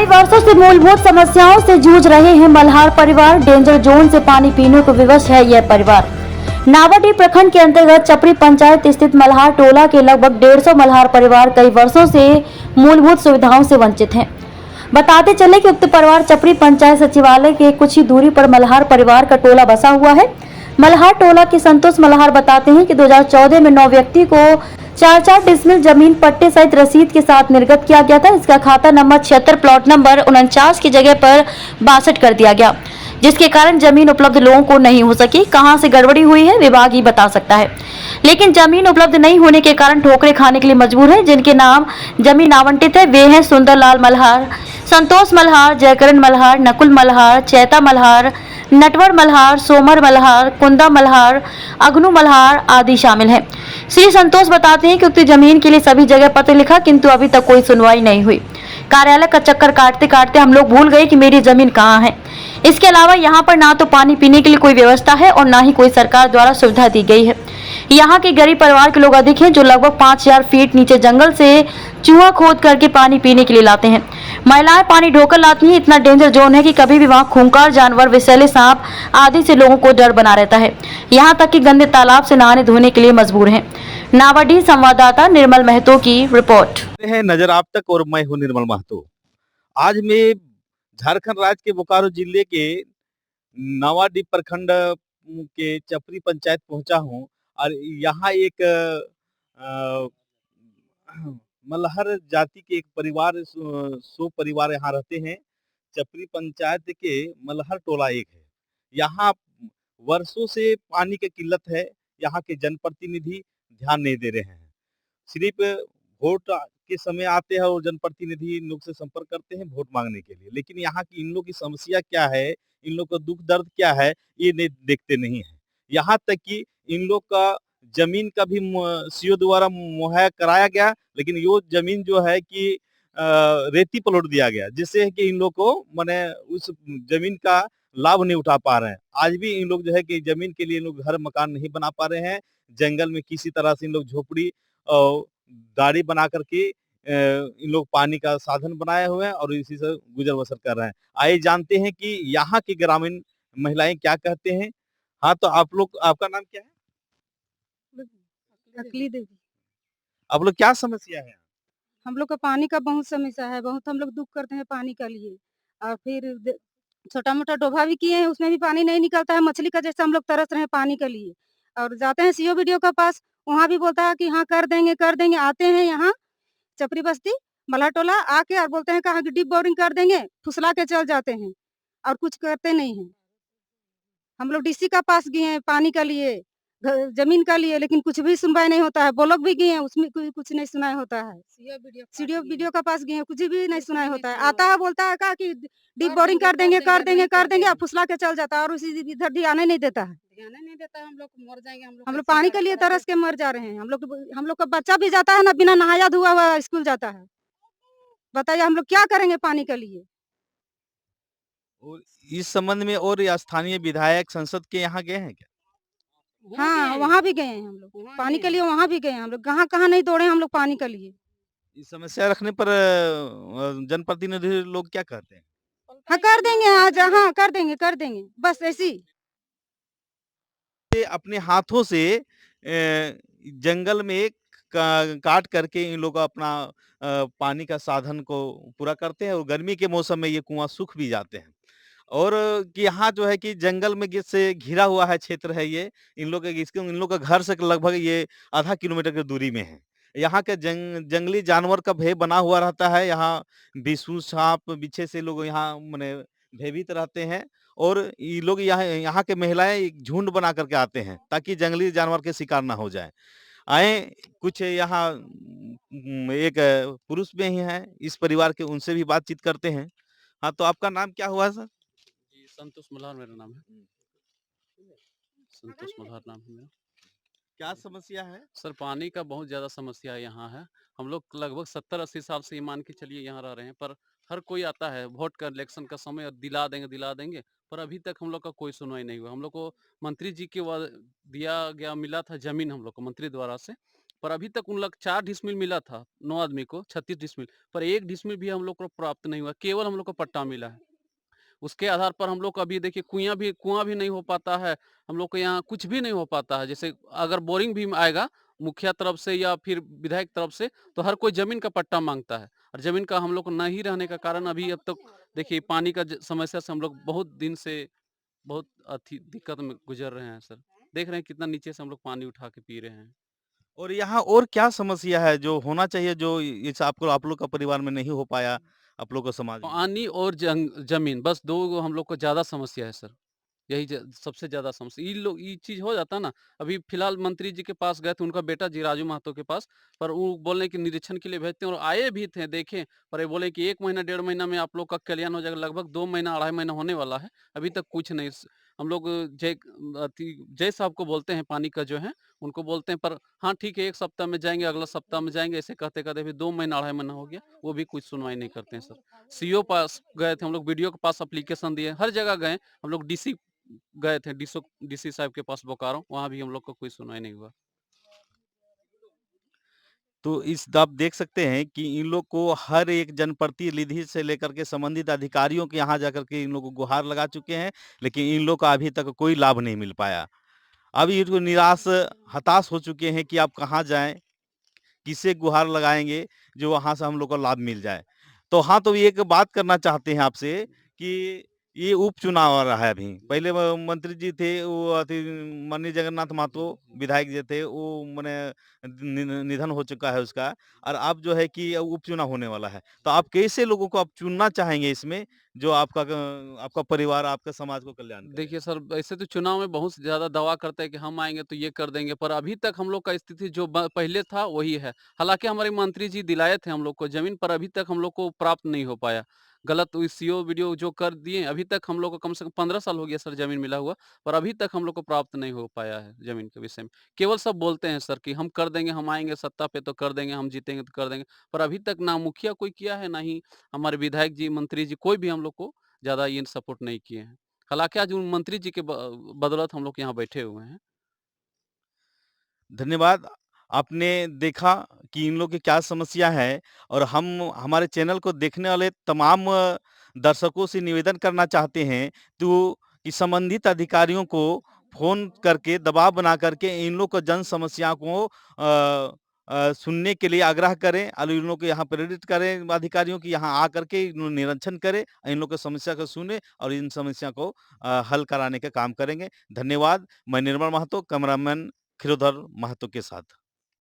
कई वर्षों से मूलभूत समस्याओं से जूझ रहे हैं मल्हार परिवार। डेंजर जोन से पानी पीने को विवश है यह परिवार। नावाडीह प्रखंड के अंतर्गत चपरी पंचायत स्थित मल्हार टोला के लगभग 150 मल्हार परिवार कई वर्षों से मूलभूत सुविधाओं से वंचित हैं। बताते चले कि उक्त परिवार चपरी पंचायत सचिवालय के कुछ ही दूरी पर मल्हार परिवार का टोला बसा हुआ है। मल्हार टोला के संतोष मल्हार बताते हैं कि 2014 में 9 व्यक्ति को 4-4 डिसमिल जमीन पट्टे सहित रसीद के साथ निर्गत किया गया था। इसका खाता नंबर 76 प्लॉट नंबर 49 की जगह पर 62 कर दिया गया, जिसके कारण जमीन उपलब्ध लोगों को नहीं हो सकी। कहां से गड़बड़ी हुई है विभाग ही बता सकता है, लेकिन जमीन उपलब्ध नहीं होने के कारण ठोकरें खाने के लिए मजबूर हैं। जिनके नाम जमीन आवंटित है वे हैं सुंदरलाल मल्हार, संतोष मल्हार, जयकरण मल्हार, नकुल मल्हार, चैता मल्हार, नटवर मल्हार, सोमर मल्हार, कुंदा मल्हार, अग्नु मल्हार आदि शामिल हैं। श्री संतोष बताते हैं कि उक्त जमीन के लिए सभी जगह पत्र लिखा, किंतु अभी तक कोई सुनवाई नहीं हुई। कार्यालय का चक्कर काटते काटते हम लोग भूल गए कि मेरी जमीन कहाँ है। इसके अलावा यहाँ पर ना तो पानी पीने के लिए कोई व्यवस्था है और ना ही कोई सरकार द्वारा सुविधा दी गई है। यहाँ के गरीब परिवार के लोग अधिक हैं, जो लगभग 5000 फीट नीचे जंगल से चूहा खोद करके पानी पीने के लिए लाते हैं। महिलाएं पानी ढोकर लाती हैं। इतना डेंजर जोन है कि कभी भी वहाँ खूंखार जानवर, विषैले सांप आदि से लोगों को डर बना रहता है। यहाँ तक कि गंदे तालाब से नहाने धोने के लिए मजबूर हैं। नावाडीह संवाददाता निर्मल महतो की रिपोर्ट है नजर आप तक और मैं हूं निर्मल महतो। आज मैं झारखंड राज्य के बोकारो जिले के नावाडीह प्रखंड के चपरी पंचायत पहुंचा हूं और यहाँ एक मल्हार जाति के एक परिवार 100 परिवार यहाँ रहते हैं। चपरी पंचायत के मल्हार टोला एक है। यहाँ वर्षों से पानी की किल्लत है। यहाँ के जनप्रतिनिधि ध्यान नहीं दे रहे हैं। सिर्फ वोट के समय आते हैं और जनप्रतिनिधि इन लोग से संपर्क करते हैं वोट मांगने के लिए, लेकिन यहाँ की इन लोग की समस्या क्या है, इन लोग का दुख दर्द क्या है, ये नहीं देखते नहीं है। यहाँ तक कि इन लोग का जमीन का भी सीओ द्वारा मुहैया कराया गया, लेकिन यो जमीन जो है कि रेती प्लॉट दिया गया, जिससे कि इन लोग को माने उस जमीन का लाभ नहीं उठा पा रहे हैं। आज भी इन लोग जो है कि जमीन के लिए इन लोग घर मकान नहीं बना पा रहे हैं। जंगल में किसी तरह से इन लोग झोपड़ी और दाढ़ी बना करके इन लोग पानी का साधन बनाए हुए हैं और इसी से गुजर बसर कर रहे हैं। आइए जानते हैं कि यहाँ की ग्रामीण महिलाएं क्या कहते हैं। हाँ, तो आप लोग, आपका नाम क्या है? अकली देवी। आप लोग क्या समस्या है? हम लोग का पानी का बहुत समस्या है, बहुत हम लोग दुख करते हैं पानी के लिए। और फिर छोटा मोटा डोभा भी किए हैं, उसमें भी पानी नहीं निकलता है। मछली का जैसा हम लोग तरस रहे हैं पानी के लिए। और जाते हैं सीओ वीडियो के पास, वहाँ भी बोलता है कि हाँ कर देंगे कर देंगे। आते हैं यहाँ चपरी बस्ती मल्हार टोला आके और बोलते हैं कहाँ डीप बोरिंग कर देंगे, फुसला के चल जाते हैं और कुछ करते नहीं हैं। हम लोग डीसी का पास गए हैं पानी के लिए, जमीन का लिए, लेकिन कुछ भी सुनवाई नहीं होता है। ब्लॉक भी गए हैं, उसमें कुछ नहीं सुनाई होता है। सीडीओ वीडियो का पास गए हैं, कुछ भी नहीं सुनाई होता है। आता है बोलता है का कि डीप बोरिंग कर देंगे कर देंगे कर देंगे, और फुसला के चल जाता है और उसी इधर ध्यान नहीं देता है। हम लोग मर जाएंगे, हम लोग पानी के लिए तरस के मर जा रहे हैं। हम लोग का बच्चा भी जाता है ना, बिना नहाया धुआ हुआ स्कूल जाता है। बताइए हम लोग क्या करेंगे पानी के लिए। और इस संबंध में और स्थानीय विधायक संसद के यहाँ गए हैं क्या? हाँ, वहाँ भी गए हैं हम लोग पानी के लिए, वहाँ भी गए हैं हम लोग। कहाँ कहाँ नहीं दौड़े हम लोग पानी के लिए। इस समस्या रखने पर जनप्रतिनिधि लोग क्या कहते हैं? हाँ कर देंगे, आज हाँ कर देंगे बस ऐसी। ये अपने हाथों से जंगल में काट करके इन लोग अपना पानी का साधन को पूरा करते हैं और गर्मी के मौसम में ये कुआं सूख भी जाते हैं। और कि यहाँ जो है कि जंगल में से घिरा हुआ है क्षेत्र है ये। इन लोग का घर से लगभग ये आधा किलोमीटर की दूरी में है। यहाँ के जंगली जानवर का भय बना हुआ रहता है। यहाँ बिच्छू, साँप, बिच्छे से लोग यहाँ माने भयभीत रहते हैं। और ये लोग यहाँ के महिलाएं एक झुंड बना करके आते हैं ताकि जंगली जानवर के शिकार ना हो जाए। आए कुछ यहाँ एक पुरुष में ही है इस परिवार के, उनसे भी बातचीत करते हैं। हाँ, तो आपका नाम क्या हुआ सर? जी, संतोष मल्हार मेरा नाम है। संतोष मल्हार नाम है मेरा। क्या समस्या है? सर पानी का बहुत ज़्यादा समस्या यहाँ है। हम लोग लगभग 70-80 साल से ये मान के चलिए यहाँ रह रहे हैं, पर हर कोई आता है वोट का इलेक्शन का समय और दिला देंगे, पर अभी तक हम लोग का कोई सुनवाई नहीं हुआ। हम लोग को मंत्री जी के दिया गया मिला था ज़मीन हम लोग को मंत्री द्वारा से, पर अभी तक उन लोग 4 डिसमिल मिला था 9 आदमी को 36 डिसमिल, पर 1 डिसमिल भी हम लोग को प्राप्त नहीं हुआ, केवल हम लोग को पट्टा मिला है। उसके आधार पर हम लोग को अभी देखिए कुआँ भी नहीं हो पाता है, हम लोग के यहाँ कुछ भी नहीं हो पाता है। जैसे अगर बोरिंग भी आएगा मुखिया तरफ से या फिर विधायक तरफ से, तो हर कोई ज़मीन का पट्टा माँगता है और ज़मीन का हम लोग को नहीं रहने का कारण अभी अब तक देखिए पानी का समस्या से हम लोग बहुत दिन से बहुत अथी दिक्कत में गुज़र रहे हैं सर। देख रहे हैं कितना नीचे से हम लोग पानी उठा के पी रहे हैं। और यहाँ और क्या समस्या है जो होना चाहिए जो इस आपको आप लोग का परिवार में नहीं हो पाया, आप लोग का समाज में? पानी और ज़मीन बस 2 हम लोग को ज़्यादा समस्या है सर। यही सबसे ज़्यादा समस्या ये चीज़ हो जाता ना, अभी फिलहाल मंत्री जी के पास गए थे, उनका बेटा जी राजू महतो के पास, पर वो बोले कि निरीक्षण के लिए भेजते हैं और आए भी थे, देखें, पर ये बोले कि 1 महीना, डेढ़ महीना में आप लोग का कल्याण हो जाएगा। लगभग 2 महीना, अढ़ाई महीना होने वाला है, अभी तक कुछ नहीं। हम लोग जय साहब को बोलते हैं पानी का जो है, उनको बोलते हैं, पर हाँ, ठीक है, 1 सप्ताह में जाएँगे, अगला सप्ताह में जाएँगे, ऐसे कहते-कहते अभी 2 महीना, अढ़ाई महीना हो गया, वो भी कुछ सुनवाई नहीं करते हैं सर। सीओ पास गए थे हम लोग, बीडीओ के पास एप्लीकेशन दिए, हर जगह गए, हम लोग डीसी गए थे, डीसी साहब के पास बोकारो, वहाँ भी हम लोग को कोई सुनवाई नहीं हुआ। तो इस आप देख सकते हैं कि इन लोग को हर एक जनप्रतिनिधि से लेकर के संबंधित अधिकारियों के यहाँ जाकर के इन लोग को गुहार लगा चुके हैं, लेकिन इन लोग का अभी तक कोई लाभ नहीं मिल पाया। अब ये जो निराश, हताश हो चुके हैं कि अब कहाँ जाएँ, किसे गुहार लगाएँगे जो वहाँ से हम लोग को लाभ मिल जाए। तो हाँ, तो ये एक बात करना चाहते हैं आपसे कि ये उपचुनाव आ रहा है अभी। पहले वो मंत्री जी थे, वो माननीय जगन्नाथ महतो विधायक जो थे, वो माने निधन हो चुका है उसका, और अब जो है कि उपचुनाव होने वाला है। तो आप कैसे लोगों को आप चुनना चाहेंगे इसमें, जो आपका परिवार, आपका समाज को कल्याण देखिए करेगा? सर, ऐसे तो चुनाव में बहुत ज़्यादा दावा करते हैं कि हम आएँगे तो ये कर देंगे, पर अभी तक हम लोग का स्थिति जो पहले था वही है। हालाँकि हमारे मंत्री जी दिलाए थे हम लोग को ज़मीन, पर अभी तक हम लोग को प्राप्त नहीं हो पाया। गलत सीओ वीडियो जो कर दिए, अभी तक हम लोग को कम से कम 15 साल हो गया सर ज़मीन मिला हुआ, पर अभी तक हम लोग को प्राप्त नहीं हो पाया है ज़मीन के विषय में। केवल सब बोलते हैं सर कि हम कर देंगे, हम आएँगे सत्ता पे तो कर देंगे, हम जीतेंगे तो कर देंगे, पर अभी तक ना मुखिया कोई किया है, ना ही हमारे विधायक जी, मंत्री जी, कोई भी हम लोग को ज़्यादा ये सपोर्ट नहीं किए हैं। हालाँकि आज उन मंत्री जी के बदौलत हम लोग यहाँ बैठे हुए हैं। धन्यवाद। आपने देखा कि इन लोग की क्या समस्या है, और हम हमारे चैनल को देखने वाले तमाम दर्शकों से निवेदन करना चाहते हैं तो कि संबंधित अधिकारियों को फ़ोन करके दबाव बना करके इन लोग को जन समस्या को सुनने के लिए आग्रह करें और इन लोग को यहाँ प्रेरित करें अधिकारियों की यहाँ आकर के निरीक्षण करें, इन लोग की समस्या को सुने और इन समस्या को हल कराने का काम करेंगे। धन्यवाद। मैं निर्मल महतो, कैमरामैन खिरोधर महतो के साथ।